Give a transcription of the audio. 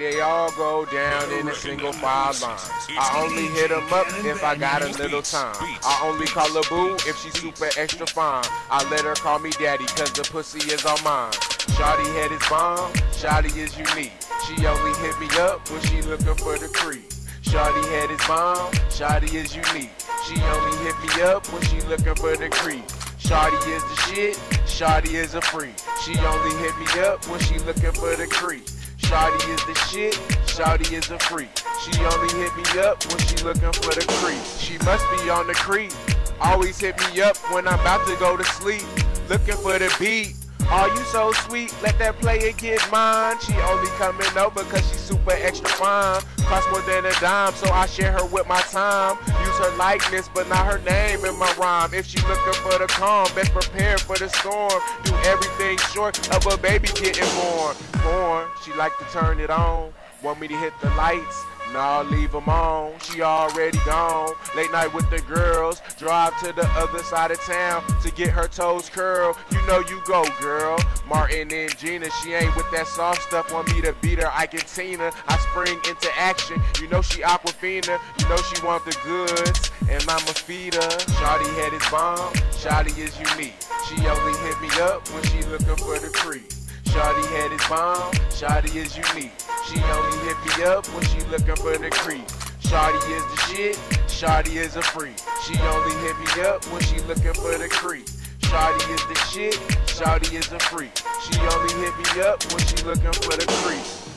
they all go down in a single file line. I only hit them up if I got a little time. I only call her boo if she's super extra fine. I let her call me daddy cause the pussy is all mine. Shawty head is bomb, shawty is unique. She only hit me up when she looking for the creep. Shawty head is bomb, shawty is unique. She only hit me up when she looking for the creep. Shawty is the shit, shawty is a freak. She only hit me up when she looking for the creep. Shawty is the shit, shawty is a freak. She only hit me up when she looking for the creep. She must be on the creep. Always hit me up when I'm about to go to sleep. Looking for the beat. Oh, you so sweet, let that player get mine. She only coming over cause she's super extra fine. Cost more than a dime, so I share her with my time. Use her likeness, but not her name in my rhyme. If she looking for the calm, best prepare for the storm. Do everything short of a baby getting born. She like to turn it on. Want me to hit the lights? Nah, leave them on, she already gone. Late night with the girls, drive to the other side of town to get her toes curled. You know you go, girl. Martin and Gina, she ain't with that soft stuff. Want me to beat her, I can Tina. I spring into action, you know she Aquafina. You know she want the goods, and I'ma feed her. Shawty head is bomb, shawty is unique. She only hit me up when she looking for the creep. Shawty head is bomb, shawty is unique. She only hit me up when she looking for the creep. Shawty is the shit, shawty is a freak. She only hit me up when she looking for the creep. Shawty is the shit, shawty is a freak. She only hit me up when she looking for the creep.